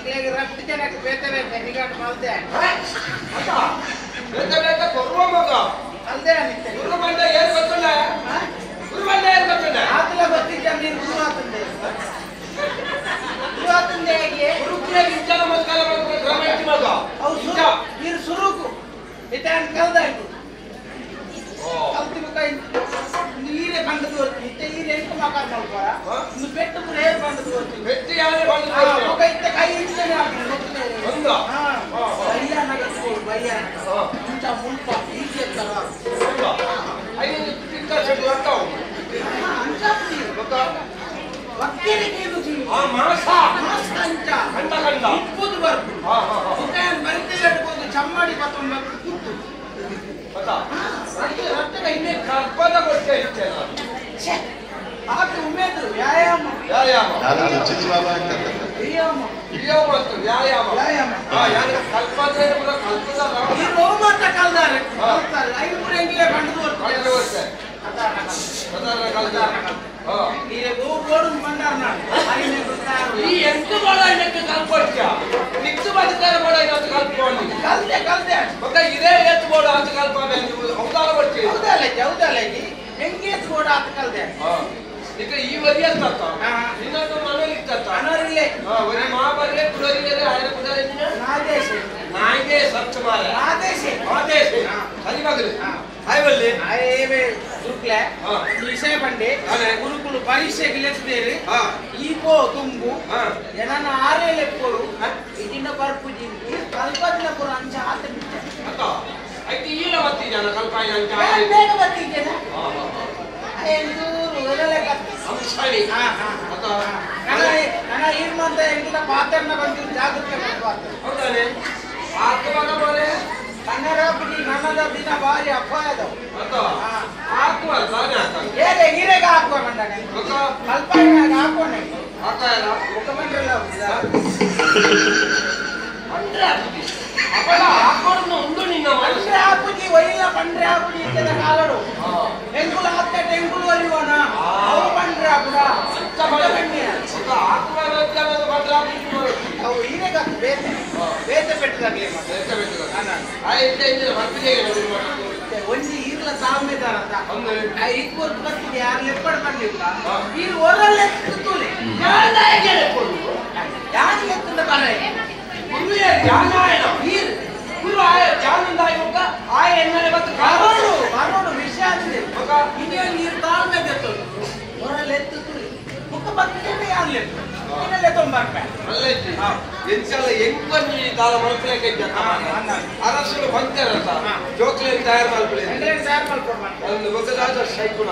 ಈಗ ರಕ್ತ ಜನಕ್ಕೆ ಬೇತೆ ಬೇತೆ ನಿಗಾಟ ಮಲ್ದೆ ಬೇತೆ ಬೇತೆ ಕೊರುವ ಮಗ ಅಲ್ದೆ ಅನಿತ್ತೆ ಗುರು ಬಂದ ಏನು ಗೊತ್ತಿಲ್ಲ ಗುರು ಬಂದ ಏನು ಗೊತ್ತಿಲ್ಲ ಆತಲ ಗೊತ್ತಿದ್ದ ನೀನು ಗುರು ಆತಂದೆ ಗುರು ಆತಂದೆ ಹೇಗೆ ಗುರುಕಿಯ ವಿಚಾರ ಮಕ್ಕಳ ಗ್ರಾಮಕ್ಕೆ ಮಗ ಹೌದು ನೀರು ಸುರುಕು ಇತಾನ್ ಕಲ್ದಾಯ್ತು ಕಲ್ತಿಮಕ ನೀರೇ ಬಂದು ತೋರ್ತಿ ಇತ್ತೆ ನೀರು ಎಂಟು ಮಕಾರ ಮಾಡ್ಕೋರ ಇನ್ನು ಬೆಟ್ಟು ಕೂಡ ಹೇಗೆ ಬಂದು ತೋರ್ತಿ ಬೆಟ್ಟಿ ಯಾರೇ ಬಂದು ಮಗ ಇತ್ತೆ ಕೈ ಇಡ್ತಾನೆ ಗೊತ್ತಿಲ್ಲ ಬಂದ ಬಯ್ಯ ನಗತ್ತು ಬಯ್ಯ ಮುಂಚ ಮುಲ್ಪ ಹೀಗೆ ತರ ಐದು ತಿಂತ ಸೆಟ್ ಬರ್ತಾವು ಅಂಚಾಪ್ತಿ ವಕ್ಕೀಲಿಗೆ ಆ ಮಾಸ ಅಂಚ ಕಂಡ ಕಂಡ ಇಪ್ಪದು ಬರ್ತು ಬರಿತೆ ಹೇಳ್ಬೋದು ಚಮ್ಮಡಿ ಪತ್ತೊಂಬತ್ತು ಕೂತು ರಕ್ತಗ ಇನ್ನೇ ಕಲ್ಪದ ಗೊತ್ತೇ ಇತ್ತಲ್ಲ ಆಕೆ ಉಮೇದು ವ್ಯಾಯಾಮ ವ್ಯಾಯಾಮ ವ್ಯಾಯಾಮ ವ್ಯಾಯಾಮ ವ್ಯಾಯಾಮ ಯಾರು ಕಲ್ಪದ್ರೆ ಕೂಡ ಕಲ್ಪದ ಈ ರೋಮಾಟ ಕಲ್ದಾರೆ ಕಲ್ತಾರೆ ಐದು ಮೂರು ಎಂಗಿಲೆ ಬಂದು ಬರ್ತದೆ ಸಾಧಾರಣ ಕಲ್ದಾರ ನೀರೇ ಗೋಡು ಬಂದಾರ ನಾನು ಈ ಎಂಟು ಬಾಳ ಇದಕ್ಕೆ ಕಲ್ಪಡ್ತೀಯ ನಿಕ್ತು ಬದುಕಾರ ಬಾಳ ಇವತ್ತು ಕಲ್ಪೊಳ್ಳಿ ಕಲ್ದೆ ಕಲ್ದೆ ಮತ್ತೆ ಇದೇ ಎತ್ತು ಬೋರ್ಡ್ ಅಂತ ಕಲ್ಪ ಅವತಾರ ಬರ್ತೀವಿ ಹೌದಲ್ಲ ಹೆಂಗೆ ಗೋಡ ಆತ ಕಲ್ದೆ ಈಗ ಈ ವರಿ ಅಂತ ಇನ್ನೊಂದು ಮನೇಲಿ ಇತ್ತ ಅನೋರಿಲ್ಲೇ ವರಿ ಮಹಾಬಾರಿಗೆ ಕುಡೋರಿಗೆ ಆಯ್ನ ಕುಡೋರಿ ನಾದೇಶ ನಾಯಿಗೆ ಸಚ್ಚ ಮಾರ ನಾದೇಶ ಸರಿ ಮಗಲಿ ಆಯ್ವಲ್ಲಿ ಆಯ್ವೆ ದುರ್ಕ್ಲೆ ವಿಷಯ ಬಂಡೆ ಗುರುಕುಲು ಪರೀಕ್ಷೆಗೆ ಲೆಕ್ಕಿದೇರಿ ಈಗೋ ತುಂಬು ಜನನ ಆರೇ ಲೆಕ್ಕೋರು ಇದನ್ನ ಬರ್ಪುಜಿ ಕಲ್ಪದಿನ ಪುರ ಅಂಚ ಆತ ಬಿಟ್ಟೆ ಅತ್ತ ಐತಿ ಈಲ ಬತ್ತಿದ್ದಾನ ಕಲ್ಪಾಯಿ ಅಂಚ ಬೇಗ ಬರ್ತಿದ್ದೇನೆ ಅಂಶಾಳಿ ನನ್ನ ಏನ್ ಮಂತ ಎಂಟಿನ ಪಾತ್ರನ ಬಂದು ಜಾಗೃತಿ ಹೌದಾನೆ ಆತ್ಮಗ ಮನೆ ಕನ್ನಡ ಬಿಡಿ ನನ್ನದ ದಿನ ಭಾರಿ ಅಪಾಯದವು ಆತ್ಮ ತಾನೇ ಹೇಗೆ ಹೀರೆಗೆ ಹಾಕುವ ಮಂಡನೆ ಕಲ್ಪನಾಗ ಹಾಕೋಣ ಮುಖಮಂಡ್ರಲ್ಲ ಅಪಲ ಹಾಕೋಣ ಉಂಡು ನಿನ್ನ ಪಂಡ್ರೆ ಹಾಕುಜಿ ಒಯ್ಯ ಪಂಡ್ರೆ ಹಾಕುಜಿ ಇದ್ದದ ಕಾಲಡು ಎಂಕುಲು ಹಾಕ್ತ ಎಂಕುಲು ಒಲಿಯೋಣ ಅವು ಪಂಡ್ರೆ ಹಾಕುಡ ಅವು ಹೀರೆಗ ಬೇತೆ ಬೇತೆ ಪೆಟ್ಟದಾಗಲಿ ಒಂಜಿ ಈರ್ಲ ಸಾಮ್ಯದಾರ ಇಬ್ಬರು ಬರ್ತಿದೆ ಯಾರು ಲೆಪ್ಪಡ್ ಬಂದಿಲ್ಲ ಈ ಒರಲ್ಲ ಎತ್ತುತ್ತೂಲೆ ಯಾರು ಎತ್ತದ ಬರ ಬರೋಡು ವಿಷಯ ಇನ್ನೇ ನೀರು ತಾಳ್ಮೆ ಎತ್ತದು ಒರಲ್ಲ ಎತ್ತುತ್ತೂಲೆ ಮುಖ ಬರ್ತಿದ್ದೇನೆ ಯಾರು ಲೆಕ್ಕ ಅರಸರು ಬಂತಾರಂತ ಜೋಕ್ಲೇನ್ ತಯಾರು ಮಾಡ್ಬಿಡಿ ಒಂದು ಬಗದಾದ ಸೈಕುಣ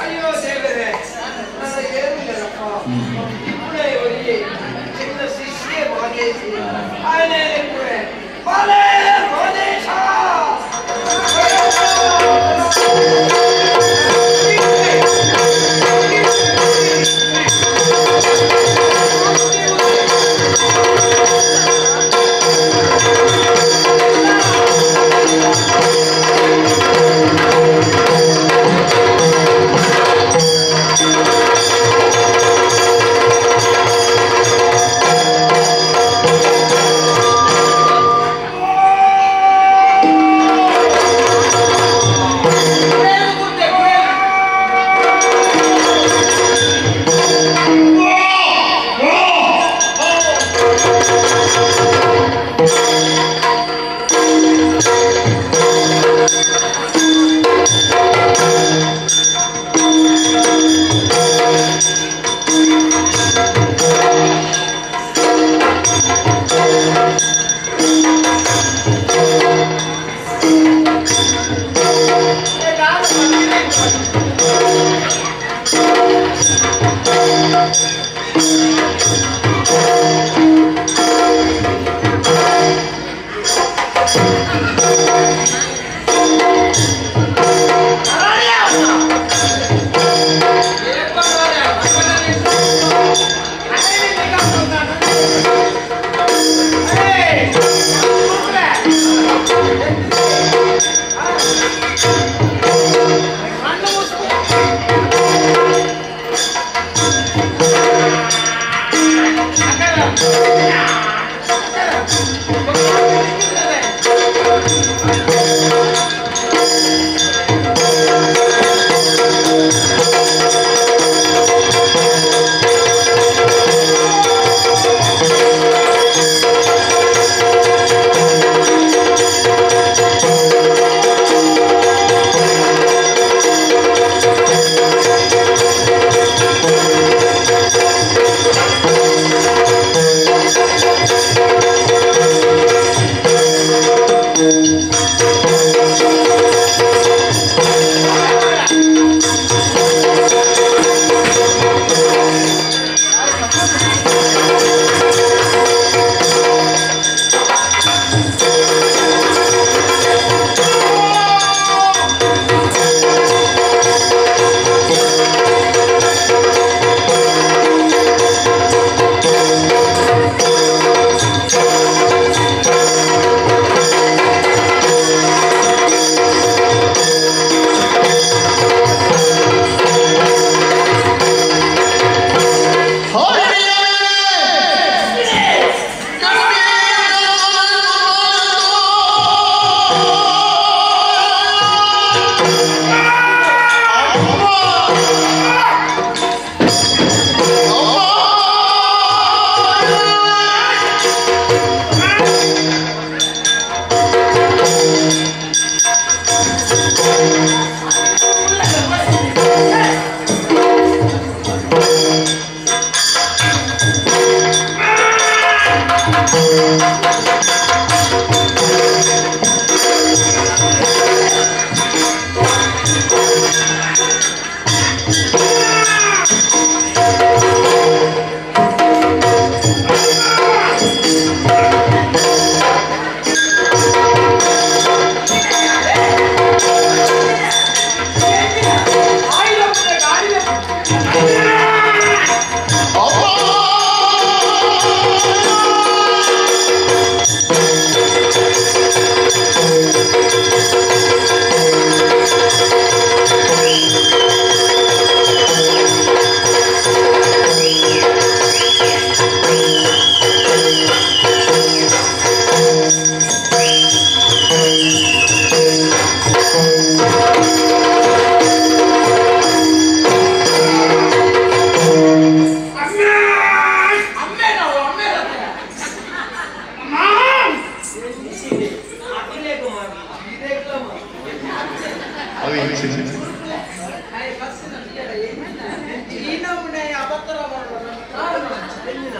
ಅಯ್ಯೋ ದೇವರೇ ಇವರಿಗೆ ಚಿನ್ನ ಶಿಷ್ಯೆ ಭಾಗೇಶಿ ಆನೆ ಬಾಲೆ ಬಾಲೇಶ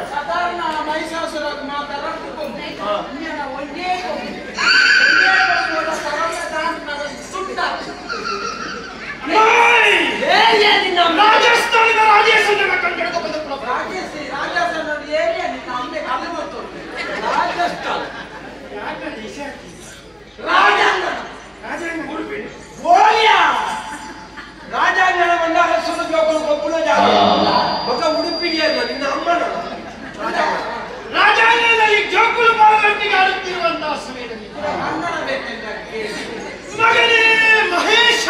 ಸಾಧಾರಣ ಮಹಿಷಾಸುರ ಮಾತಾಡೋದು ಒಂದೇ ರಾಜಸ್ಥಾನದ ರಾಜೇಶನ ರಾಜಸ್ಥಾನ ಏರಿಯಾ ನಿನ್ನ ಅಮ್ಮೆ ಕಲ್ಲು ಗೊತ್ತು ರಾಜಸ್ಥಾನ ರಾಜಾಂಗಣ ಬಂದಾಗ ಸುಲಭ ಒಬ್ಬನ ಜಾಗ ಒಬ್ಬ ಉಡುಪಿಗೆ ನಿನ್ನ ಅಮ್ಮನ ರಾಜಾಂಗಣದಲ್ಲಿ ಜೋಕುಲು ಪಾಲಗಟ್ಟಿಗೆ ಆಡುತ್ತಿರುವಂತಹ ಸಮಯದಲ್ಲಿ ಮಗನೇ ಮಹೇಶ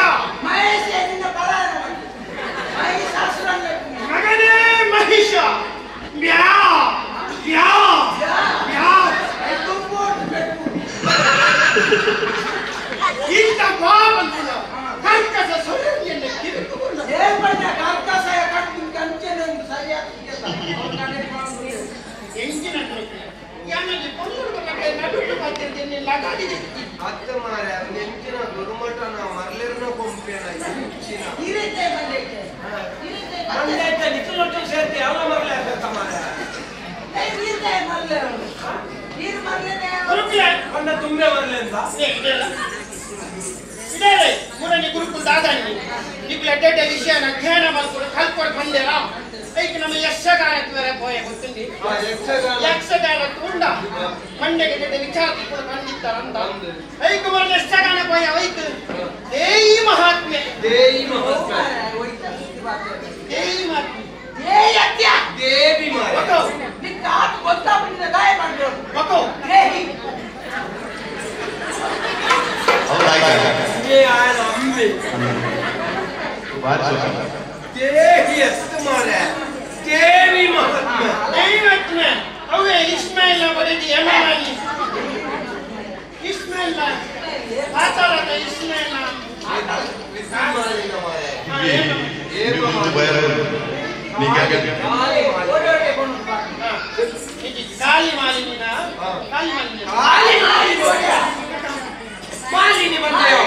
ಮಗನೇ ಮಹಿಷ ಮ್ಯಾ ಮ್ಯಾ ಮ್ಯಾ ಇಂಥ ಬಾಬಂದಿನ ಕರ್ಕಸ ಸೊರಗಿಯನ್ನು ಕಿರುಕುಕೊಂಡು ಎಂಜಿನ ಯಾನಲ್ಲಿ ಕೊಂದು ನಡುಟು ಮಾಡ್ತಿದ್ದೇನೆ ಲಗಾಡಿಗೆ ಅತ್ತ ಮಾರೆ ನೆಂಚಿನ ದುರ್ಮಟನ ಮರ್ಲಿರ್ನ ಕೊಂಪೇನ ಮಂಡೈತೆ ನಿಖಲೊಟ್ಟು ಸೇರ್ತಿ ಅವನ ಮರಲೇ ಆಗ್ತಕ್ಕ ಮಾರೆ ಕೊಂಡ ತುಂಬೆ ಮರಲೆ ಅಂತ ಇದೇ ಮೂರನೇ ಗುರುಕುಲದಾಗ ನಿಖಲ ಎಡ್ಡೆ ವಿಷಯನ ಧ್ಯಾನ ಮಾಡ್ಕೊಂಡು ಕಲ್ಕೊಂಡು ಬಂದೇರ ಐಕ್ ನಮ್ಮ ಯಕ್ಷಗಾನಕ್ಕೆ ಬೇರೆ ಪೋಯ ಗೊತ್ತುಂಡಿ ಯಕ್ಷಗಾನ ತುಂಡ ಮಂಡೆಗೆ ಜೊತೆ ವಿಚಾರ ಬಂದಿತ್ತಾರಂತ ಐಕ್ ಬರ ಯಕ್ಷಗಾನ ಪೋಯ ಐಕ್ ದೇಯಿ ಮಹಾತ್ಮೆ ದೇಯಿ ಮಹಾತ್ಮೆ ದೇಯಿ ಮಹಾತ್ಮೆ ದೇವಿ ಮಾರೆ ಮಗು ఆయన అమ్మి దేవి ఎత్తు మారే దేవి మహాత్మ దైవజ్ఞ అవే ఇస్మాయిల్ బరెది యమనాలి ఇస్మాయిల్ పాతాళದ ఇస్మాయిల్ ಕಾಲಿ ಮಾಲಿನಿನ ಕಾಲಿ ಮಾಲಿನ ಮಾಲಿನಿ ಬಂದೆಯೋ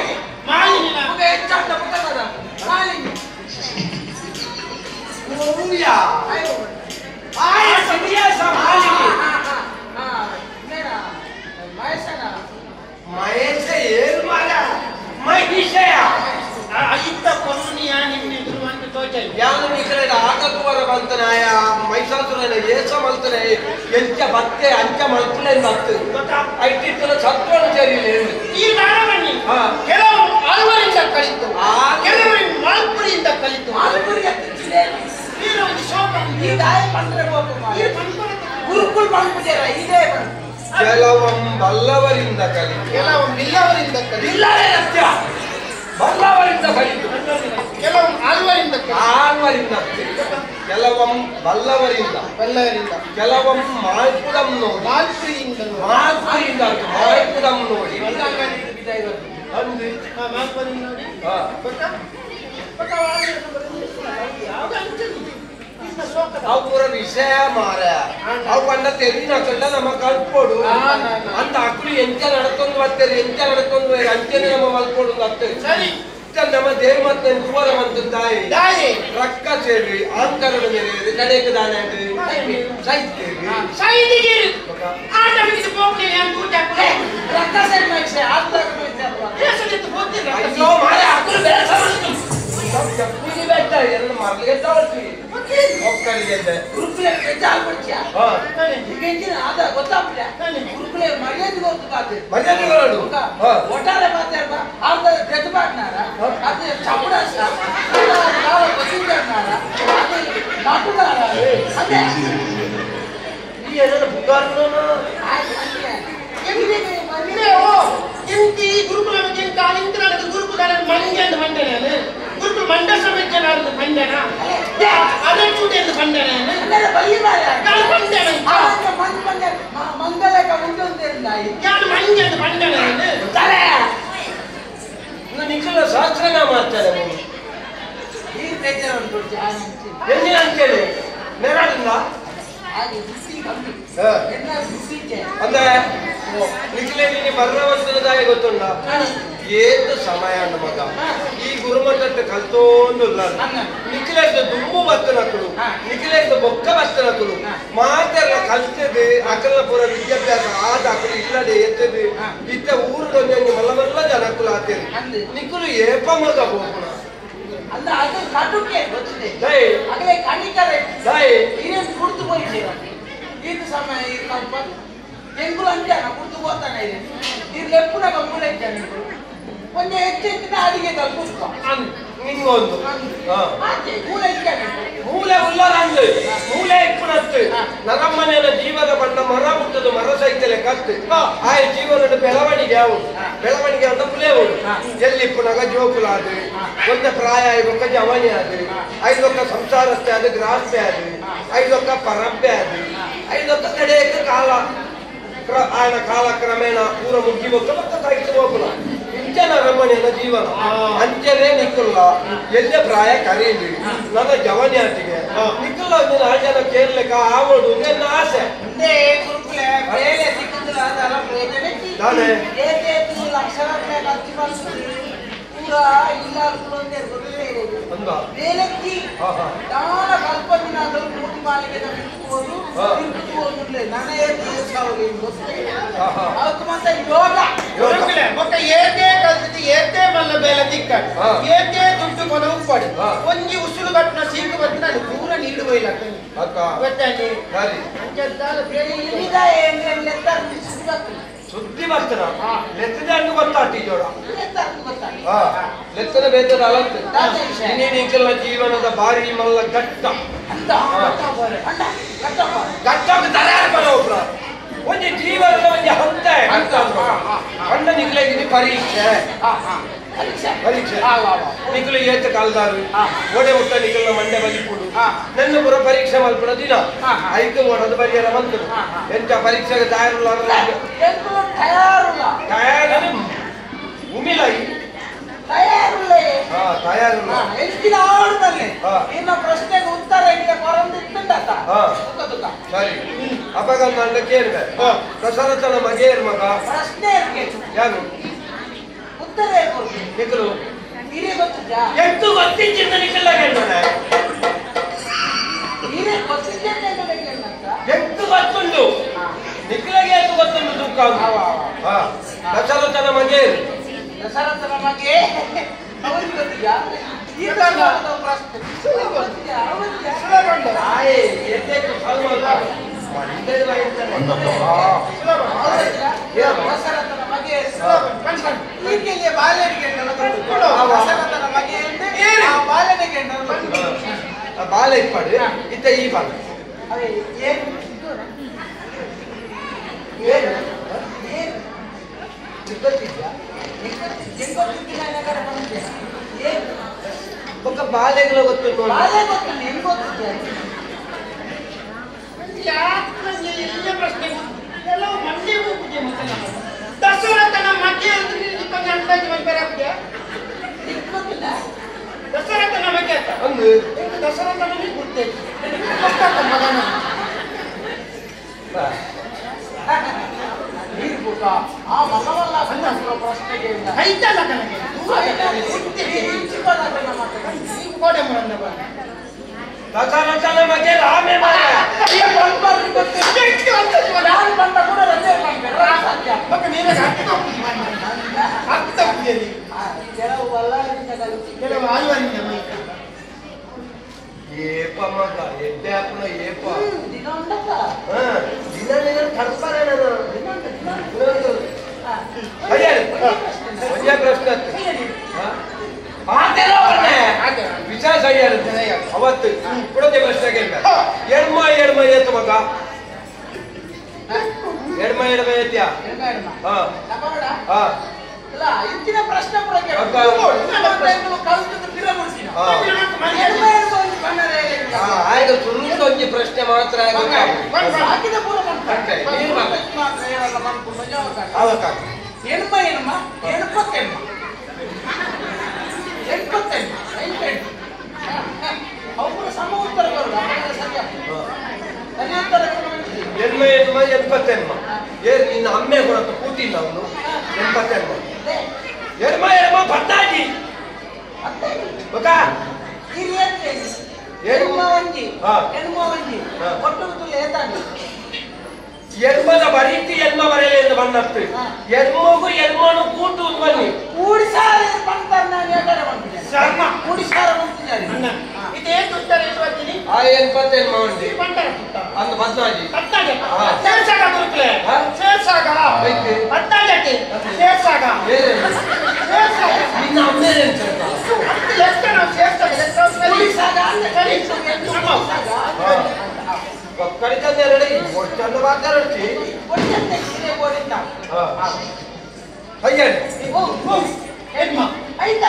ಮಾಲಿನಿನ ಓಯಾ ಆಯ ಸರಿಯಾಸ ಮಾಲಿನಿ ಮಹೇಶ ಏನು ಮಾಡ ಮಹಿಷಯ ಇತ್ತ ಕೊನ್ನಿಯ ನಿನ್ನ ಎದುರುವಂತ ತೋಚೈ ಯಾನು ನಿಕರೆ ಆಟಕ್ಕೆ ಬರ ಬಂತನಾಯ ಮೈಸಾಸುರನ ಏಸ ಮಲ್ತನೆ ಎಂಚ ಬತ್ತೆ ಅಂಚ ಮಲ್ತನೆ ಬತ್ತು ಐಟಿತ್ತನ ಸತ್ವನ ಸೇರಿಲ್ಲ ಈ ನಾಡವಣ್ಣಿ ಕೆಲವು ಆಳ್ವರಿಂದ ಕಲಿತು ಕೆಲವರು ಮಾಲ್ಪುರಿಯಿಂದ ಕಲಿತು ನೀನು ಒಂದು ಶೋಕ ಗುರುಕುಲ್ ಬಂದ್ಬಿಟ್ಟಾರ ಇದೇ ಕೆಲವಂ ಬಲ್ಲವರಿಂದ ಕಲಿತು ಕೆಲವು ಬಿಲ್ಲವರಿಂದ ಕಲಿತು ಇಲ್ಲವೇ ಸತ್ಯ ಬಲ್ಲವರಿಂದ ಕಲಿತು ಕೆಲವು ಆಳ್ವರಿಂದ ಆಳ್ವರಿಂದ ಕೆಲವಂ ಬಲ್ಲವರಿಂದ ಬಲ್ಲವರಿಂದ ಕೆಲವಂ ಮಾಲ್ಪುರಂ ನೋಡಿ ಮಾಲ್ಪುರಿಯಿಂದ ಮಾಲ್ಪುರಿಂದ ಮಾಲ್ಪುರಂ ನೋಡಿ ಮಾಲ್ಪುರಿ ನೋಡಿ ಅವು ಪೂರ ವಿಷಯ ಮಾರ ಅವು ಪಂಡ ತೆರಿನಕಲ್ಲ ನಮ್ಮ ಕಲ್ಪೋಡು ಅಂತ ಅಕ್ಕಳು ಎಂಚ ನಡ್ಕೊಂಡು ಬರ್ತಾರೆ ಎಂಚ ನಡ್ಕೊಂಡು ಅಂಚೆನೆ ನಮ್ಮ ಮಲ್ಪೋಡು ಆಗ್ತದೆ ಸರಿ ನಮ್ಮ ದೇವ ಮತ್ತೆ ಕುಮಾರ ಮಂತ ದಾಯಿ ರಕ್ಕ ಸೇರಿ ಆಂಕರದ ಮೇಲೆ ಕಡೆಗೆ ದಾನ ಸಾಹಿತ್ಯ ಸೈದಿಗೆ ಆಟ ಬಿಡಿಸಿ ಹೋಗ್ತೀನಿ ಅಂತ ಕೂಟ ರಕ್ತ ಸೇರಿ ಮೈಸೆ ಆತ್ದಾಗ ದೇಶದಿಂದ ಹೋಗ್ತೀನಿ ಅಯ್ಯೋ ಮಾರೆ ಅಕ್ಕಳು ಬೇರೆ ಚಪ್ಪಲಿ ಬೆಟ್ಟ ಎರಡು ಮರಳಿಗೆ ತಗೊಳ್ತೀವಿ ಒಕ್ಕಲಿಗೆ ಗುರುಕುಲ ಜಾಲ್ ಬಿಡ್ತೀಯಾ ಈಗ ಎಂಜಿನ ಅದ ಗೊತ್ತಾಗ್ಬಿಟ್ಟ ಗುರುಕುಲ ಮರ್ಯಾದೆ ಗೊತ್ತು ಮರ್ಯಾದೆಗಳು ಒಟ್ಟಾರೆ ಮಾತಾಡ್ಬ ಅರ್ಧ ಜಡ್ ಮಾಡ್ನಾರ ಅದು ಚಪಡಾಸ ಗೊತ್ತಿದ್ದಾರ ಅದು ನಾಟುಗಾರ ಅದೇ ಈ ಎಲ್ಲ ಬುಗಾರನು ಎಂತಿ ಗುರುಕುಲ ಎಂತ ಇಂದ್ರನದು ಗುರುಕುಲ ಮಂಗೆ ಅಂತ ಮಂಡನೆ ಗುರುಕುಲ ಮಂಡ ಸಮೇತ ಮಂಡನ ಅದೇ ಚೂಟೆಂದು ಮಂಡನೆ ನಾನು ಮಂಡನೆ ಮಂಗಲಕ ಮುಂದೊಂದಿರುತ್ತಾಯಿ ನಾನು ಮಂಗೆ ಅಂತ ಮಂಡನೆ ನಿಖಿಲ ಶಾಸ್ತ್ರನ ಮಾಡ್ತಾರೆ ಈ ಬೇಜಾರ ಉಂಟು ಎಂದಿನ ಅಂತೇಳಿ ನೆರಳಿಂದ ಹಾಗೆ ಬುದ್ಧಿ ಕಮ್ಮಿ ಎಲ್ಲ ಬುದ್ಧಿಗೆ ಅಂದ್ರೆ ನಿಖಿಲ ನೀನು ಬರ್ರವಂತನದಾಗಿ ಗೊತ್ತುಂಡ ಏತು ಸಮಯ ಮಗ ಈಗ ಗುರುಮಠ ಕಲ್ತೋಂದು ನಿಖಿಲೇಶ್ ದುಂಬು ಬತ್ತನಕರು ನಿಖಿಲೇಶ್ ಬೊಕ್ಕ ಬತ್ತನಕರು ಮಾತೆಲ್ಲ ಕಲ್ತದೆ ಅಕಲ ಪೂರ ವಿದ್ಯಾಭ್ಯಾಸ ಆದ ಅಕಲು ಇಲ್ಲದೆ ಎತ್ತದು ಇತ್ತ ಊರದೊಂದು ಮಲ್ಲ ಮಲ್ಲ ಜನಕುಲು ಆತೇನೆ ನಿಖಲು ಏಪ ಮಗ ಹೋಗೋಣ ಅಲ್ಲ ಅದು ಕಟುಕೆ ಗೊತ್ತಿದೆ ದೈ ಅಗಲೇ ಕಣಿಕರೆ ದೈ ಇರೇನ್ ಕುರ್ತು ಹೋಯ್ತೀರಾ ಇದು ಸಮಯ ಈ ಕಲ್ಪ ಎಂಗುಲು ಅಂಜಾನ ಕುರ್ತು ಹೋಗ್ತಾನೆ ಇದೆ ಇದು ಲೆಪ್ಪುನ ಕಂಬುಳ ಇದ್ದಾನೆ ಕೊಂಚ ಹೆಚ್ಚೆಚ್ಚಿನ ಅಡಿಗೆ ಕಲ್ಪುಸ್ಕ ನಿಂಗೊಂದು ಆಚೆ ಮೂಲೆ ಇದ್ದಾನೆ ಮೂಲೆ ಉಲ್ಲರಂದು ಮೂಲೆ ಇಪ್ಪುನತ್ತು ನರಮ್ಮನೆಯ ಜೀವನ ಬಂದ ಮರ ಹುಟ್ಟದು ಮರ ಸೈತಲೆ ಕತ್ತು ಆ ಜೀವನದ ಬೆಳವಣಿಗೆ ಯಾವುದು ಬೆಳವಣಿಗೆ ಅಂತ ಪುಲೆ ಹೋದು ಎಲ್ಲಿ ಪುನಗ ಜೋಕುಲಾದು ಒಂದ ಪ್ರಾಯ ಐದೊಕ್ಕ ಜವನಿ ಅದು ಐದೊಕ್ಕ ಸಂಸಾರಸ್ಥೆ ಅದು ಗ್ರಾಸ್ತೆ ಅದು ಐದೊಕ್ಕ ಪರಬ್ಬೆ ಅದು ಐದೊಕ್ಕ ಕಡೆಯಕ್ಕ ಕಾಲ ಆಯನ ಕಾಲ ಕ್ರಮೇಣ ಪೂರ ಮುಗ್ಗಿ ಹೋಗ ಮತ್ತೆ ಕೈತು ಹೋಗುಲ ಇಂಚನ ರಮಣಿಯನ ಜೀವನ ಅಂಚನೆ ನಿಕ್ಕುಲ್ಲ ಎಲ್ಲೇ ಪ್ರಾಯ ಕರೀಲಿ ನನ್ನ ಜವನಿಯಾಟಿಗೆ ನಿಕ್ಕುಲ್ಲ ಆ ಜನ ಕೇರ್ಲಿಕ್ಕ ಆವಡು ನನ್ನ ಆಸೆ ಮುಂದೆ ಗುರುಕುಲೆ ಬೇರೆ ಸಿಕ್ಕಿದ್ರೆ ಅದರ ಪ್ರಯೋಜನ ನಾನೇ ಲಕ್ಷಣಕ್ಕೆ ಖರ್ಚು ಮಾಡ್ತೀವಿ ಪೂರ ಇಲ್ಲ ಒಂದೇ ಗೊತ್ತೇ ಇರೋದು ಅಂದ ಬೇಲಕ್ಕಿ ದಾನ ಕಲ್ಪದಿನಾದರೂ ಮೂಟಿ ಮಾಲಿಗೆ ಬಿಟ್ಟುಕೋದು ಬಿಟ್ಟುಕೋದು ನನ್ನ ಅದಕ್ಕೆ ಮತ್ತೆ ಯೋಗ ಗುರುಕುಲೆ ಬೊಕ್ಕ ಏಕೆ ಕಲ್ತಿದ್ದು ಏಕೆ ಮಲ್ಲ ಬೇಲ ದಿಕ್ಕ ಏಕೆ ದುಡ್ಡು ಕೊನ ಉಪ್ಪಡಿ ಒಂಜಿ ಉಸುಲು ಕಟ್ಟಿನ ಸೀಕು ಬತ್ತಿನ ಅದು ಪೂರ ನೀಡು ಹೋಯ್ಲ ಅಕ್ಕ ಗೊತ್ತಾಗಿ ಸರಿ ಅಂಚದ್ದಾಲ ಬೇರೆ ಇಲ್ಲಿದ ಏನ್ ಸುದ್ದಿ ಬರ್ತಾನ ಲೆಕ್ಕದ ಅಂದು ಗೊತ್ತಾಟಿ ಜೋಡ ಗೊತ್ತಾಗ ಲೆಕ್ಕದ ಬೇತದ ಅಲಂತ ಇನ್ನೇನಿಕಲ್ಲ ಜೀವನದ ಬಾರಿ ಮಲ್ಲ ಗಟ್ಟ ಅಂತ ಗಟ್ಟ ತಯಾರ ಒಬ್ರ ಒಂದು ಜೀವನದ ಒಂದು ಹಂತ ಅಣ್ಣ ನಿಗ್ಲಾಗಿನಿ ಪರೀಕ್ಷೆ ಪರೀಕ್ಷೆ ನಿಖಲು ಏತ ಕಾಲ್ದಾರು ಓಡೆ ಮುಟ್ಟ ನಿಖಲ್ನ ಮಂಡೆ ಬಲಿಪುಡು ನನ್ನ ಪುರ ಪರೀಕ್ಷೆ ಮಲ್ಪುಣ ದಿನ ಐದು ಓಡೋದು ಬರಿಯರ ಬಂತು ಎಂತ ಪರೀಕ್ಷೆಗೆ ತಯಾರುಲ್ಲ ತಯಾರು ಉಮಿಲಾಗಿ ತಯಾರುಲ್ಲ ಹೆಚ್ಚಿನ ಆಡುದಲ್ಲಿ ಇನ್ನ ಪ್ರಶ್ನೆಗೆ ಉತ್ತರ ಈಗ ಕೊರಂದಿತ್ತಂತ ಸರಿ ಅಪಗ ನನ್ನ ಕೇಳಿದೆ ದಶರಥನ ಮಗೇರ್ ಮಗ ಪ್ರಶ್ನೆ ಯಾರು ಉತ್ತರ ನಿಖಲು ಹಿರಿಯ ಗೊತ್ತಿದ್ಯಾ ಎಷ್ಟು ಗೊತ್ತಿದ್ದ ನಿಖಲ್ಲ ಕೇಳ್ತಾನೆ ಹಿರಿಯ ಗೊತ್ತಿದ್ದೆ ಎಷ್ಟು ಗೊತ್ತುಂಟು ನಿಖಿಲಗೆ ಎಷ್ಟು ಗೊತ್ತುಂಟು ದುಃಖ ದಶರಥನ ಮಗೇರ್ ದಶರಥನ ಬಗ್ಗೆ ಅವನಿಗೆ ಗೊತ್ತಿದ್ಯಾ ಈ ಪ್ರಶ್ನೆ ದಶರಥನ ಬಗ್ಗೆ ಈಕೆಗೆ ಬಾಲ್ಯನಿಗೆ ದಶರಥನ ಬಗ್ಗೆ ಬಾಲ್ಯನಿಗೆ ಬಾಲ ಇಪ್ಪಡು ಇತ್ತ ಈ ಬಾಲ ಅದೇ ಏನು ಗೊತ್ತಿದ್ಯಾ ఒక బాలేగలో ಗೊತ್ತು ಬಾಲ್ಯ ಗೊತ್ತು ನಿಮ್ಗೆ ಗೊತ್ತಿದ್ಯಾ ಪ್ರಶ್ನೆ ಕೆಲವು ಮಂಡಿ ಹೋಗುದು ದಸರಥನ ಮಗ್ಗೆ ಅಂದಾಜು ಬರಕ್ಕೆ ದಸರಥನ ಮಗ್ಗೆ ಅಂತ ಒಂದು ದಸರಥನ ಗೊತ್ತೈತಿ ಮಗನ ಆ ಮಗವಲ್ಲ ಪ್ರಶ್ನೆಗೆ ಐತಲ್ಲ ಕಣಗೆ ದಶರಥನ ಬಗ್ಗೆ ರಾಮೇ ಕೆಲವು ಆಯುವರಿಂದ ಏಪ ಮಗ ಎಡ್ಡೆ ಹಾಕೋಣ ಏಪ ದಿನ ಉಂಟಕ್ಕ ದಿನ ದಿನ ತಡ್ಪಾರೆ ನಾನು ಒಂದೇ ಪ್ರಶ್ನೆ ವಿಚಾರ ಸರಿ ಅವತ್ತು ಕೊಡದೆ ಪ್ರಶ್ನೆ ಕೇಳ್ತಾರೆ ಎಡ್ಮ ಏತು ಮಗ ಎಡ್ಮ ಏತ್ಯಾ ಇಂಚಿನ ಪ್ರಶ್ನೆ ಆಯ್ತು ಸುರುಳು ಒಂಜಿ ಪ್ರಶ್ನೆ ಮಾತ್ರ ಎಣ್ಮ ಎಣ್ಮ ಎಣ್ಪತ್ತೆಣ್ಮ ಎಣ್ಪತ್ತೆಣ್ಮ ಅವರು ಸಮ ಉತ್ತರ ಎಣ್ಮ ಎಣ್ಮ ಎಣ್ಪತ್ತೆಣ್ಮ ನಿನ್ನ ಅಮ್ಮೆ ಕೊಡತ್ತ ಕೂತಿಲ್ಲ ಅವನು ಎಣ್ಪತ್ತೆಣ್ಮ ಎಣ್ಮ ಎಣ್ಮ ಪಟ್ಟಾಜಿ ಮತ್ತೆ ಎಲ್ಮದ ಬರೀತಿ ಎಲ್ಮ ಬರಲಿ ಎಂದು ಬಂದತ್ತು ಎಲ್ಮಗೂ ಎಲ್ಮನು ಕೂಟು ಬನ್ನಿ ಕೂಡಿಸಾರ ಬಂತಾರ ಶರ್ಮ ಕೂಡಿಸಾರ ಬಂತಿದ್ದಾರೆ ಇದೇನು ಉತ್ತರ ಇರುವತ್ತೀನಿ ಆ ಎಲ್ಪತ್ತ ಎಲ್ಮ ಉಂಟು ಬಂತಾರ ಅಂದ ಬದ್ನಾಜಿ ಸೇರ್ಸಾಗ ಗುರುಕ್ಲೆ ಸೇರ್ಸಾಗ ಬತ್ತಾಜಕ್ಕೆ ಸೇರ್ಸಾಗ ನಿನ್ನ ಅಮ್ಮೇಲೆ ಲೆಕ್ಕ ನಾವು ಸೇರ್ಸಾಗ ಕೂಡಿಸಾಗ ಕಡಿತಂದ ಎರಡು ಚಂದ ಮಾತಾಡ್ತಿ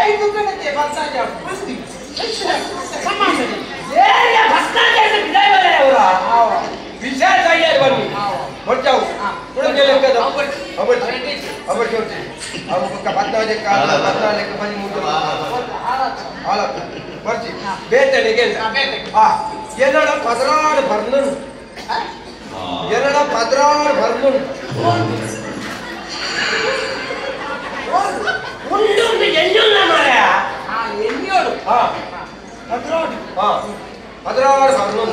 ಐದು ಕಣತೆ ಬತ್ತಾಜ ವಿಶೇಷ ಅಯ್ಯಾರು ಬನ್ನಿ ಹೊಡ್ಚಾವು ತುಳಂಗೆ ಲೆಕ್ಕದ ಬದ್ನಾಜೆ ಕಾಲ ಬದ್ನಾಲೆಕ್ಕ ಬನ್ನಿ ಮುಟ್ಟು ಹಾಳ ಬರ್ತಿ ಬೇತಣಿಗೆ ಏನಡ ಪದರಾಡು ಬರ್ನು ಏನಡ ಪದರಾಡು ಬರ್ನು ಉಂಡು ಎಣ್ಣುಲ್ಲ ಮಾರ ಎಣ್ಣೋಡು ಪದರಾಡು ಪದರಾಡು ಬರ್ನು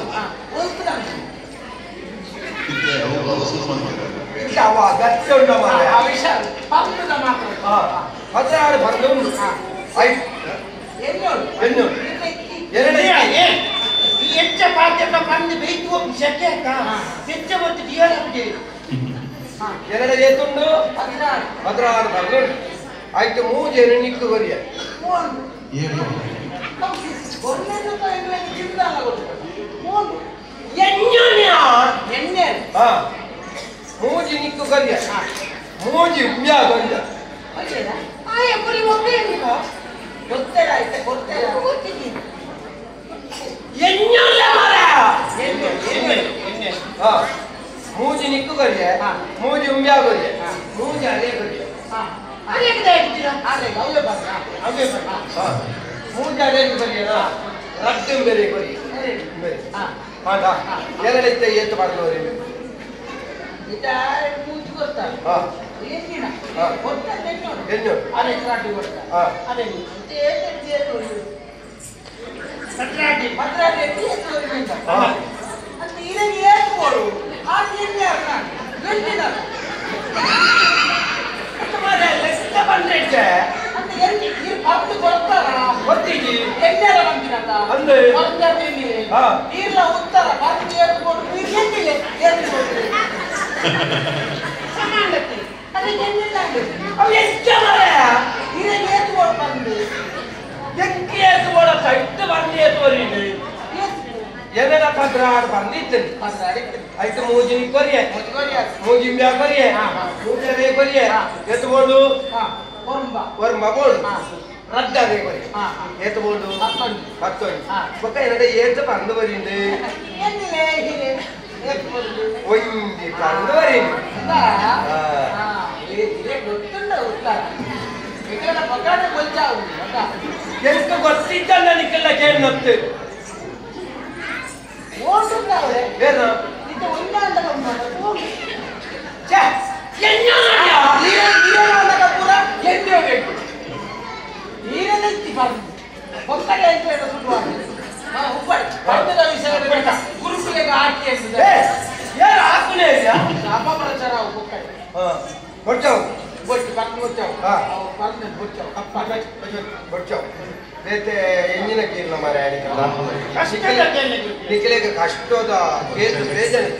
ಅವ ಗಟ್ಟಿ ಉಂಡ ಮಾರ ಪದರಾಡು ಬರ್ನು ಆಯ್ತು ಎಣ್ಣು ಎರಡು ಈ ಹೆಚ್ಚ ಪಾತ್ಯಪ್ಪ ಬಂದು ಬೇಯ್ತು ಶಕ್ಯ ಹೆಚ್ಚ ಮತ್ತು ಜೀವನ ಎರಡು ಏತುಂಡು 16 ಬರ್ನು ಆಯ್ತು ಮೂಜೇನು ನಿಕ್ಕು ಬರಿಯ ಮೂಜಿ ನಿಕ್ಕು ಕರಿಯ ಮೂಜಿ ಉಮ್ಯಾ ಬಂದ ಮೂಜಿ ನಿಕ್ಕು ಕರಿಯ ಮೂಜಿ ಉಮ್ಯಾ ಕರಿಯ ಮೂಜಿ ಅದೇ ಕರಿಯ ಮೂಜಿ ಅದೇ ಕರಿಯ ರಟ್ಟು ಬೇರೆ ಕರಿ ಎರಡೈತೆ ಏತು ಮಾಡಿದವ್ರಿ ಎಣ್ಣು ಏನರ ಪದ್ರಾಡ್ ಬಂದಿತ್ತು ಆಯ್ತು ಮೂಜಿ ಕೊರಿಯ ಮೂಜಿ ಮ್ಯಾ ಕೊರಿಯ ಮೂಜಿ ಕೊರಿಯ ಎತ್ಕೊಂಡು ವರ್ಮ ಬೋಡು ರದ್ದಾದೆ ಕೊರಿಯ ಎತ್ಕೊಂಡು 10 ಪಕ್ಕ ಏನಡೆ ಏತು ಬಂದು ಬರಿಂದು ಒಂದಿ ಬಂದು ಬರಿಂದು ಎಷ್ಟು ಗೊತ್ತಿದ್ದಲ್ಲ ನಿಕ್ಕೆಲ್ಲ ಕೇಳತ್ತೆ ಏನು ಎಂಜಿನ ಕೀರ್ನ ಮರ ನಿಖಿಲೆಗೆ ಕಷ್ಟದ ಕೇಸು ಬೇಜಾನೆ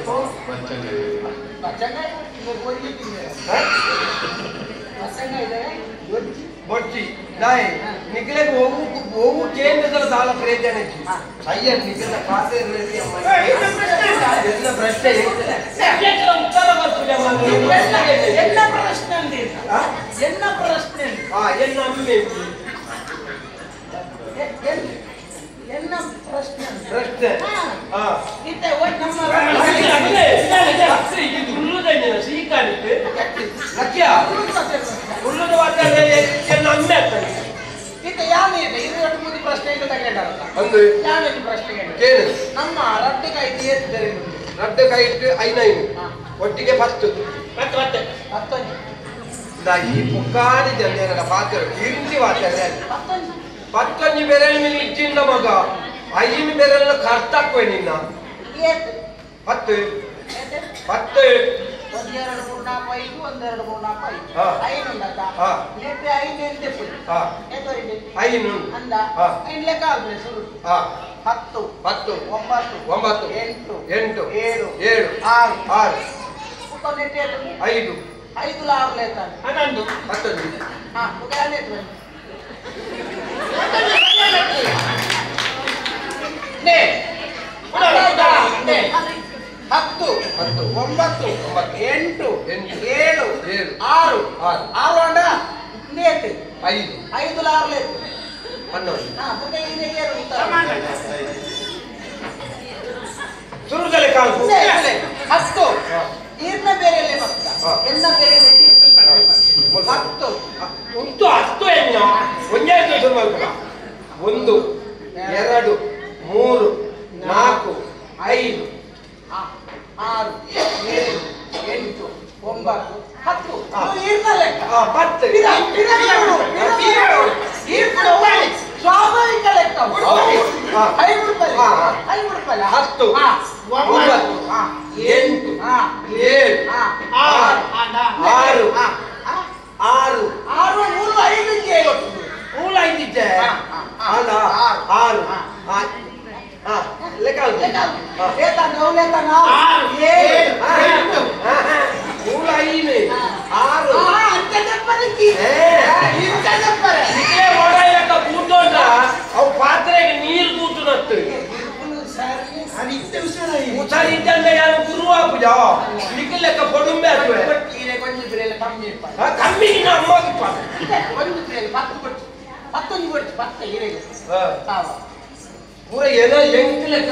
ಬೊಚ್ಚಿ ನಾಯಿ ನಿಖಿಲೆಗೆ ಹೋಗು ಕೇಂದ್ರದಲ್ಲಿ ಸಾಲ ಬೇಜಾನೆ ಅಯ್ಯ ನಿಖಿಲ ಖಾತೆ ಎಲ್ಲ ಪ್ರಶ್ನೆ ಉತ್ತರ ಬರ್ತದೆ ಎಲ್ಲ ಪ್ರಶ್ನೆ ಎಲ್ಲ ಪ್ರಶ್ನೆ ಎಲ್ಲ ಅಮ್ಮೆ ಎಲ್ಲ ಪ್ರಶ್ನೆ ಪ್ರಶ್ನೆ ನಮ್ಮ ರಟ್ಟು ಕೈ ರಟ್ಟು ಕೈ ಇಟ್ಟು 5 ಒಟ್ಟಿಗೆ 10 ಈ ಪುಕ್ಕಾಡಿ ಜನರ ಪಾತ್ರ ಇರ್ಲಿ ವಾಚ ಪತ್ತೊಂಜಿ ಬೆರಳು ಮೇಲೆ ಇಚ್ಚಿಂದ ಮಗ ಐನು ಬೆರಳಿನ ಕರ್ತಾಕ್ವೆ ನಿನ್ನ ಪತ್ತು ಪತ್ತು ಒಂದೆರಡು ಮೂರು ನಾಲ್ಕು ಐದು ಒಂದೆರಡು ಮೂರು ನಾಲ್ಕು ಐದು ಐದು ಉಂಟಾ ನೆಟ್ಟೆ ಐದು ಎಂಟೆ ಐನು ಅಂದ ಐದು ಲೆಕ್ಕ ಆಗ್ತದೆ ಶುರು ಹತ್ತು ಹತ್ತು ಒಂಬತ್ತು ಒಂಬತ್ತು ಎಂಟು ಎಂಟು ಏಳು ಏಳು ಆರು ಆರು ನೆಟ್ಟೆ ಐದು ಐದು ಆರು ಲೆಕ್ಕ ಹನ್ನೊಂದು ಹತ್ತೊಂದು ಹತ್ತು ಹತ್ತು ಒಂಬತ್ತು ಎಂಟು ಏಳು ಏಳು ಆರು ಆರು ಆರು ಅಂಡ ನೇತು ಐದು ಐದು ಆರು ಲೇತು ಹನ್ನೊಂದು ಸಮಾನ ಸುರುಗಲೆ ಕಾಲು ಹತ್ತು ಇರ್ನ ಬೇರೆ ಎನ್ನ ಬೇರೆ ಹತ್ತು ಉಂಟು ಹತ್ತು ಎನ್ನ ಒಂದೇ ಶುರು ಮಾಡ್ಬೇಕ ಒಂದು ಎರಡು ಮೂರು ನಾಲ್ಕು ಐದು ಆರು ಏಳು ಎಂಟು ಒಂಬತ್ತು ಹತ್ತು ಇರ್ನ ಲೆಕ್ಕ ಪತ್ತು ಸ್ವಾಭಾವಿಕ ಲೆಕ್ಕ 5 ರೂಪಾಯಿ ಹತ್ತು ಒಂಬತ್ತು ಎಂಟು ಏಳು ಆರು ಆರು ಆರು ಆರು ಮೂರು ಐದಕ್ಕೆ ಮೂರು ಐದಿದ್ದೆ ಅಲ್ಲ ಆರು ಲೆಕ್ಕ ಮೂರು ಐದು ಆರು ಕೂತೋಟ ಅವು ಪಾತ್ರೆಗೆ ನೀರು ಕೂತು ಉಚಾರಿದ್ದಂಗೆ ಯಾರು ಗುರು ಆಪುಜ ನಿಖಿಲ್ ಲೆಕ್ಕ ಪೊಡುಂಬೆ ಕಮ್ಮಿ ನಿನ್ನ ಅಮ್ಮಗಿಪ್ಪ ಪೂರ ಏನೋ ಎಂಟು ಲೆಕ್ಕ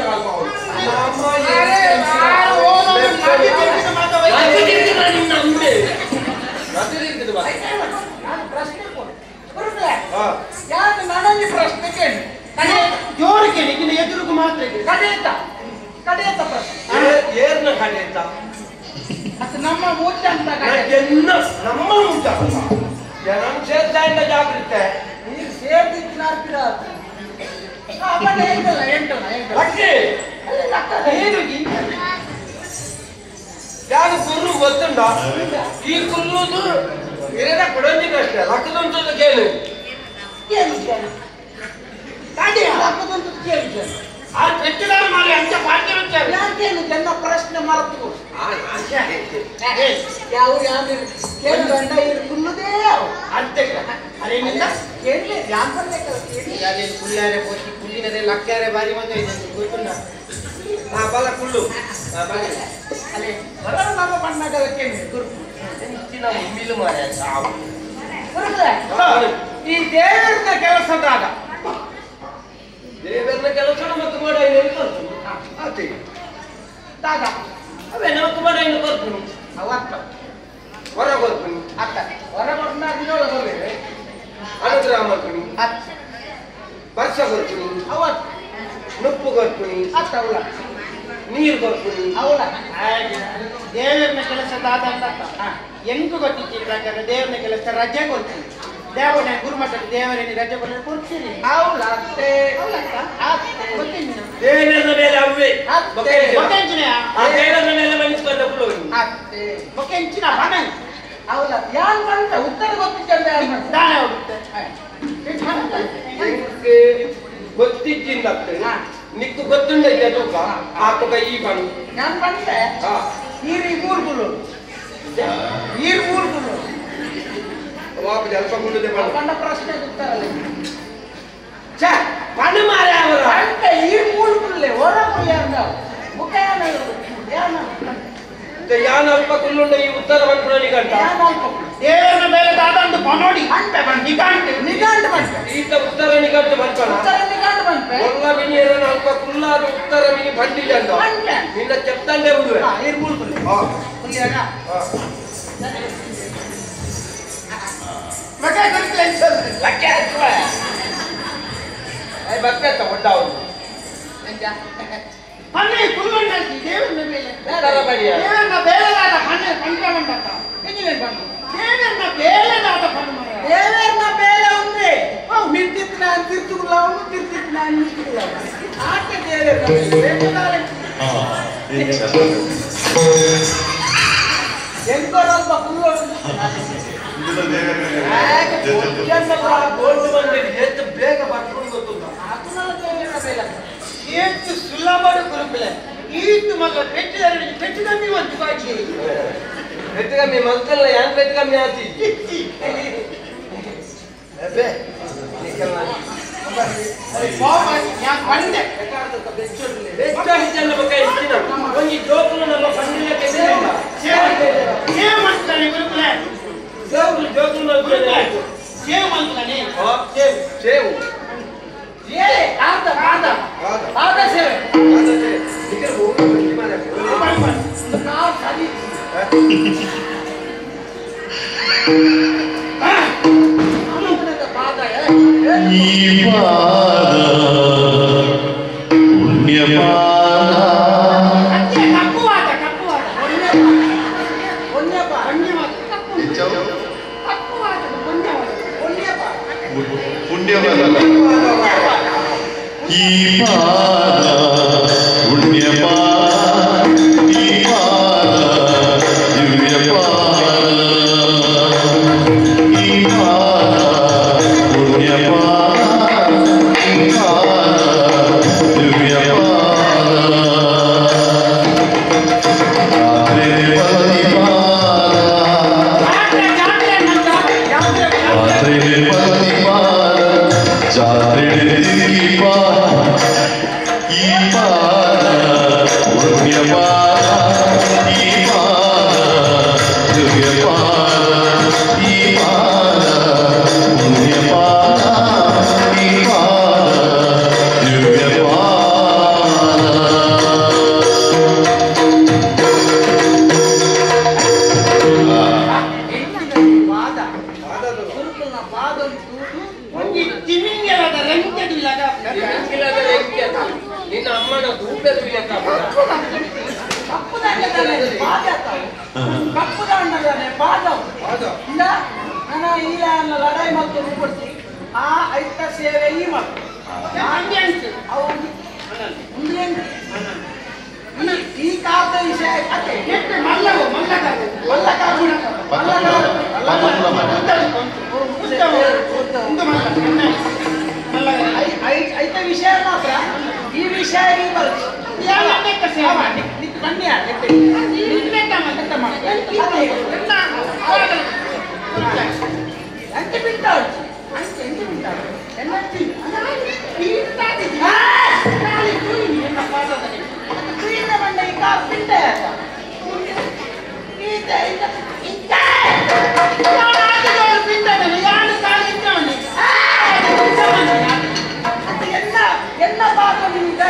ನನಗೆ ಪ್ರಶ್ನೆ ಕೇಳಿ ಜೋರಿಗೆ ನಿನ್ನ ಎದುರುಗು ಮಾತ್ರ ಕಡೆಯತ್ತ ಪ್ರಶ್ನೆ ಏರ್ನ ಕಡೆಯತ್ತ ಅದು ನಮ್ಮ ಮೂರ್ತಿ ಅಂತ ನಮ್ಮ ಮುಂಚ ಜನ ಸೇರ್ತಾ ಇಲ್ಲ ಜಾಗೃತೆ ನೀರು ಸೇರ್ತಿತ್ತು ನಾಲ್ಕಿರ ಯಾರು ಕುರ್ರು ಗೊತ್ತುಂಡ ಈ ಕುರ್ರುದು ಇರದ ಕೊಡಂಜಿಗಷ್ಟೇ ಲಕ್ಕದಂತದ್ದು ಕೇಳು ಆ ಹೆಚ್ಚಿನ ಮಾಡಿ ಅಂತ ಪಾಠ್ಯ ಯಾಕೇನು ಜನ ಪ್ರಶ್ನೆ ಮರೆತು ಯಾವ ಕೇಳು ಗಂಡ ಕುಲ್ಲುದೇ ಅಷ್ಟೇ ಅದೇನಿಲ್ಲ ಕೇಳಲಿ ಅದೇನು ಕುಲ್ಲಾರೆ ಹೋಗಿ ಕುಲ್ಲಿನದೇ ಲಕ್ಕಾರೆ ಬಾರಿ ಮದುವೆ ಇದೆ ಗೊತ್ತುಂಡ ಬಲ ಕುಳ್ಳು ಅಲ್ಲೇ ಬರ ನಮ್ಮ ಬಣ್ಣದ ಕೇಳಿ ಹೆಚ್ಚಿನ ಮುಮ್ಮಿಲು ಮಾರ ಸಾವು ಈ ದೇವರನ್ನ ಕೆಲಸದಾಗ ದೇವರನ್ನ ಕೆಲಸ ಮತ್ತು ಮಾಡ ಆತಿ ಅವೇ ನಮಕ್ ಮಾಡ ಇನ್ನು ಬರ್ತೀನಿ ಅವತ್ತ ಹೊರ ಬರ್ತೀನಿ ಅತ್ತ ಹೊರ ಬರ್ನ ದಿನೊಳಗೆ ಬರ್ಬೇವೆ ಅನುಗ್ರಹ ಮಾಡ್ತೀನಿ ಅತ್ತ ವರ್ಷ ಬರ್ತೀನಿ ಅವತ್ ನುಪ್ಪು ಬರ್ತೀನಿ ಅತ್ತ ಅವಳ ನೀರು ಬರ್ತೀನಿ ಅವಳ ದೇವರನ್ನ ಕೆಲಸದಾದ ಹೆಂಗು ಗೊತ್ತಿದ್ದೀರಿ ಪ್ರಕಾರ ದೇವರನ್ನ ಕೆಲಸ ರಜೆ ಕೊಡ್ತೀನಿ ದೇವರ ಗುರುಮಠದ ದೇವರನ್ನ ರಜೆ ಕೊಡ್ತೀನಿ ಅವಳ ಅತ್ತೆ ದೇವರ ಮೇಲೆ ಅವೇ ಆ ದೇವರ ಮೇಲೆ ಮನಿಸ್ಕೊಂಡ ಬಿಡು ಅತ್ತೆ ಮೊಕೆಂಚಿನ ಬಣ ಅವಳ ಯಾರು ಬಂತ ಉತ್ತರ ಗೊತ್ತಿದ್ದ ಯಾರು ಬಂತ ದಾನೆ ಹೋಗುತ್ತೆ ಗೊತ್ತಿದ್ದಿಂದ ನಿಕ್ಕು ಗೊತ್ತುಂಡೈತೆ ತೂಕ ಆ ತೂಕ ಈ ಬಣ್ಣ ನಾನು ಬಂದೆ ಈರಿ ಮೂರ್ಗುಳು ವಾಪಸ್ ಅಲ್ಪ ಗುಂಡದೆ ಬಂದ ಪ್ರಶ್ನೆ ಉತ್ತರಲ್ಲ ಛೇ ಬಣ್ಣ ಮಾರೆ ಅವರ ಅಂತ ಈ ಮೂರ್ಗುಳ್ಳೆ ಹೊರಗು ಯಾರ ಮುಖ ಯಾನ ಅಲ್ಪ ಕುಲ್ಲುಂಡ ಈ ಉತ್ತರ ಬಂದ್ಬಿಡೋನಿಗಂಟ ದೇವರ ಮೇಲೆ ದಾದಂದು ನೋಡಿ ನಿಗಾಂಟ್ ಬಂತೆ ಈತ ಉತ್ತರ ನಿಗಂಟು ಬಂದ್ಕಣ ಒಲ್ಲ ಮಿನಿ ಏನೋ ಅಲ್ಪ ಕುಲ್ಲಾದ ಉತ್ತರ ಮಿನಿ ಬಂದಿಲ್ಲ ಅಂತ ನಿನ್ನ ಚೆಪ್ತಂಡೆ ಬಿಡುವೆ ಬರ್ತೈತ ಒಡ್ಡ ಅವರು ಹಣ್ಣೆ ಕುಲ್ಗೊಂಡಿ ದೇವರ ಮೇಲೆ ದೇವರನ್ನ ಬೇಲೆದಾದ ಹಣ್ಣೆ ಪಂಚಮಂಡತ ಎಂಜಿನಿಯರ್ ಬಂದು ದೇವರನ್ನ ಬೇಲೆದಾದ ಪಂಚಮಂಡ ದೇವರನ್ನ ಬೇಲೆ ಉಂದ್ರೆ ಮಿತ್ತಿತ್ತು ನಾನು ತಿರ್ತು ಬೇಗ ಬರ್ಕೊಂಡು ಗೊತ್ತುಂಟು ಎಷ್ಟು ಸುಲಭದ ಗುರುಕುಲ ಈತು ಮಗ ಪೆಟ್ಟಿಗಮ್ಮಿ ಒಂದು ಬಾಕಿ ಪೆಟ್ಟಿಗಮ್ಮಿ ಮಲ್ಕಲ್ಲ ಯಾನ್ ಪೆಟ್ಟಿಗಮ್ಮಿ ಆತಿ ಒಂದು ಜೋಕುಲು ನಮ್ಮ ಪಂಡಿಲಕ್ಕೆ ಮಾಡ್ತಾನೆ ಗುರುಕುಲ ಜೋಕುಲು ಸೇವ್ ಮಾಡ್ತಾನೆ ಸೇವು ನಿನ್ನ ಅಮ್ಮನ ಧೂಪೆದು ಲಡಾಯಿ ಮಾಡ್ಕೊಂಡು ಕೊಡ್ತಿ ಆ ಐತ ಸೇವೆ ಈ ಮಾಡ್ತು ಈ ಕಾಲದ ವಿಷಯ ಐತ ವಿಷಯ ಮಾತ್ರ ಈ ವಿಷಯ ಈ ಬರುತ್ತೆ ಅಂತೆ ಬಿಟ್ಟಾಳು என்ன பார்க்க நீங்க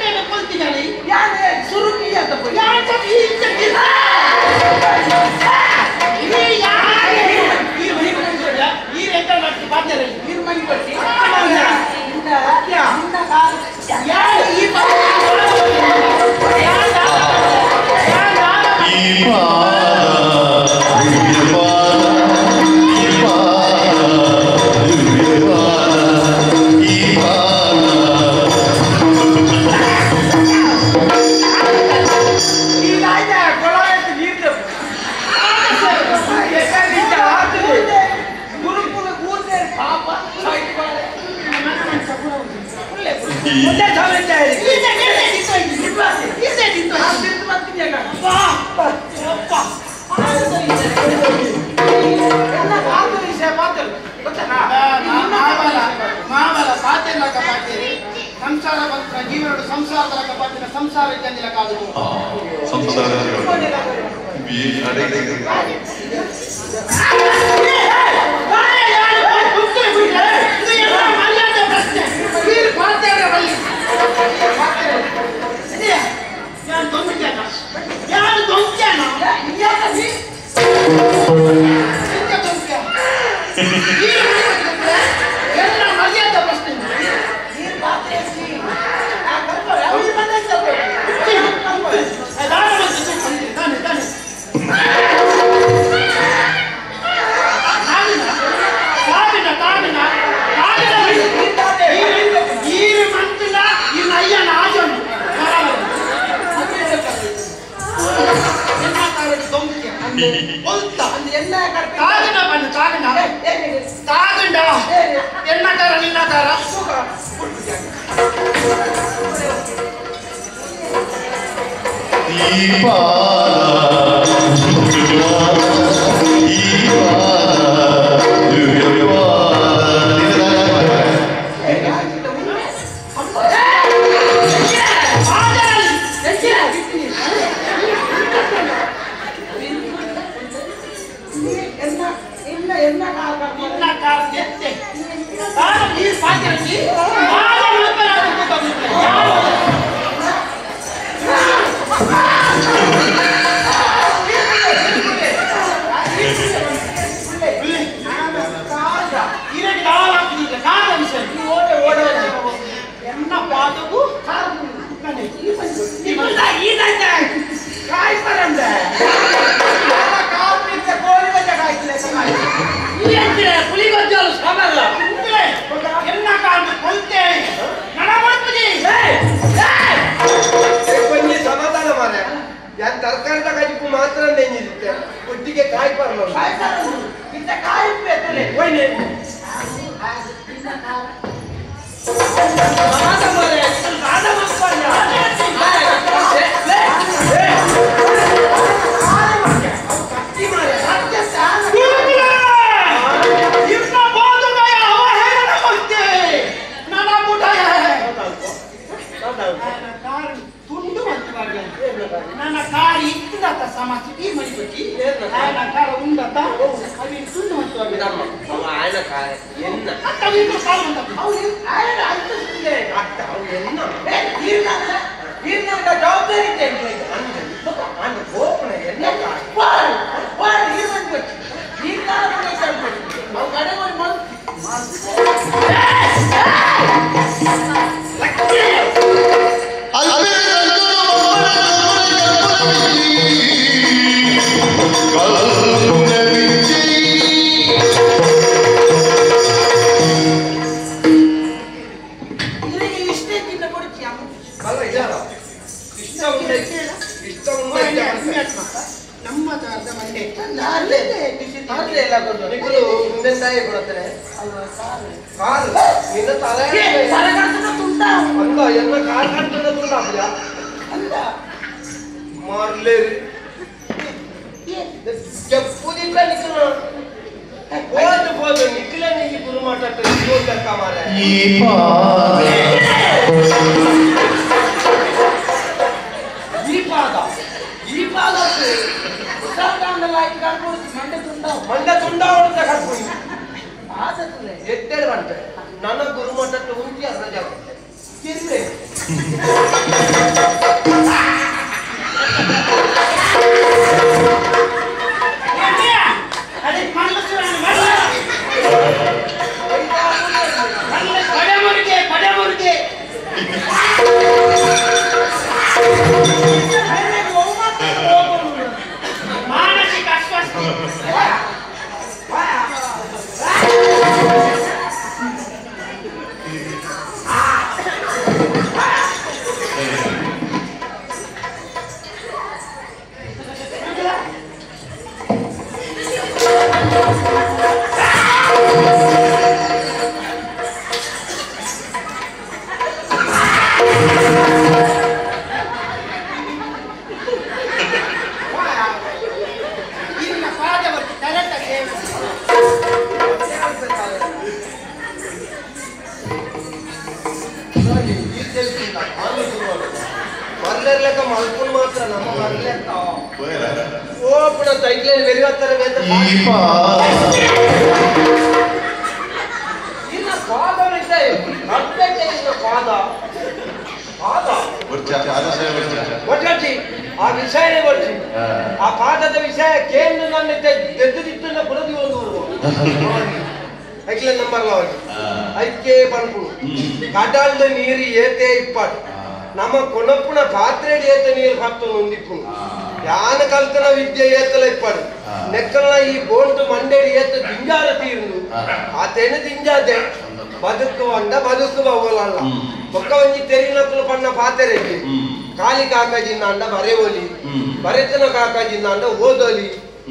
என்ன கொல்த்தினாலே யாரு சுருக்கி அந்த போய் யார் சபி ಸಂಸಾರ ಬಂತ ಜೀವನ ಸಂಸಾರದ ಕಪಾಟಿನ ಸಂಸಾರ ಇದ್ದಂದಿಲ್ಲ ಕಾದು ಸಂಸಾರ என்ன தாகண்டா பண்ணு தாகண்டா தாகண்டா என்ன கார நின்னா கார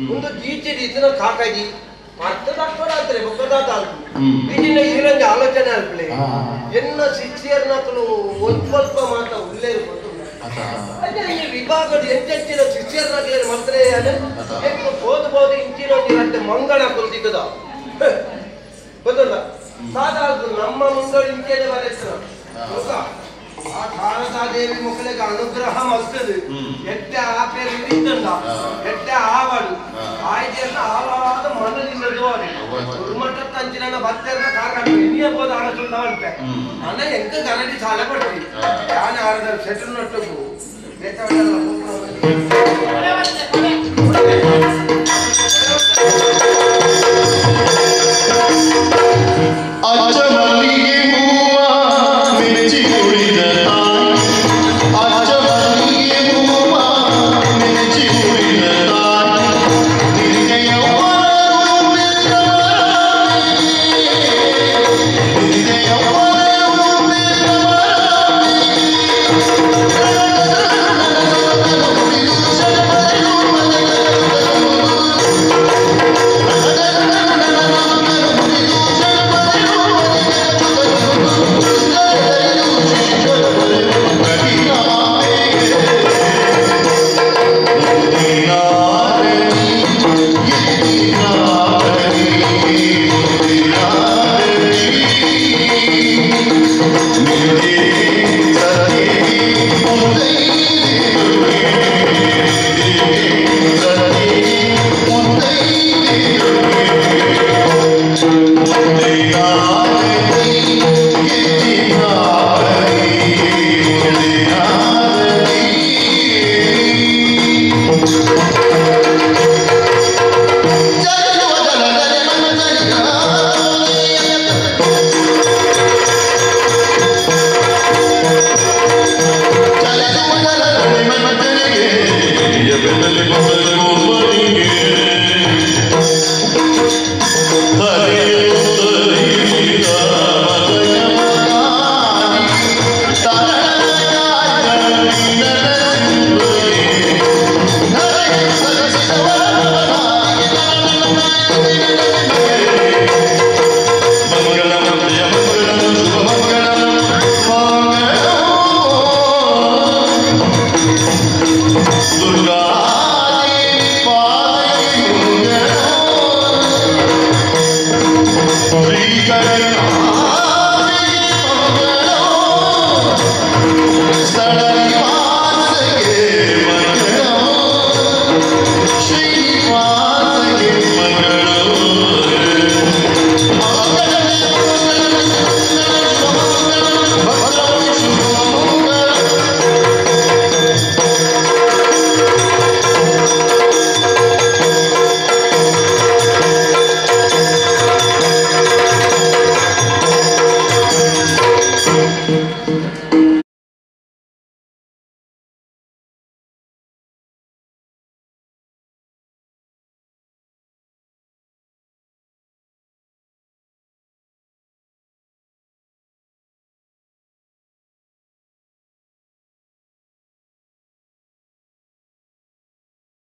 ಒಂದು ಗೀಚೆ ರೀತಿನ ಕಾಕಾಜಿ ಅರ್ಥದಾಗ್ತದ ಅಂತಾರೆ ಬೊಕ್ಕದಾತ ಈಗಿನ ಈರಂಜ ಆಲೋಚನೆ ಅಲ್ಪಲೆ ಎನ್ನ ಶಿಷ್ಯರ್ನಕ್ಕಲು ಒಂದ್ ಸ್ವಲ್ಪ ಮಾತ್ರ ಉಳ್ಳೇ ಇರ್ಬೋದು ಅದೇ ಈ ವಿಭಾಗದ ಹೆಚ್ಚೆಚ್ಚಿನ ಶಿಷ್ಯರ್ನಾಗ್ಲೇ ಮಾತ್ರ ಓದ್ಬೋದು ಇಂಚಿನ ಒಂದು ಮಂಗಳ ಕುಲ್ದಿಕ್ಕದ ಗೊತ್ತಲ್ಲ ಸಾಧಾರಣ ನಮ್ಮ ಮುಂದೆ ಇಂಚೇದ ಬರೆಸ್ತಾರ ಆ ಶಾರದಾದೇವಿ ಮಕ್ಕಳಿಗೆ ಅನುಗ್ರಹ ಮಲ್ತದೆ ಎಟ್ಟೆ ಆ ಪೇರು ಇದ್ದಂಡ ಎಟ್ಟೆ ಆವಾಡು ಆಯ್ಕೆಯನ್ನ ಆವಾದ ಮನದಿಂದ ಜೋರಿ ಗುರುಮಠ ತಂಚಿನ ಭಕ್ತರ ಕಾರಣ ಇನಿಯ ಬೋದ ಆಡೋದು ಅಂತೆ ಅನ್ನ ಎಂಕ ಗರಡಿ ಸಾಲ ಪಡ್ತೀವಿ ಯಾನ ಆಡದ ಸೆಟ್ಲ್ ನೊಟ್ಟವು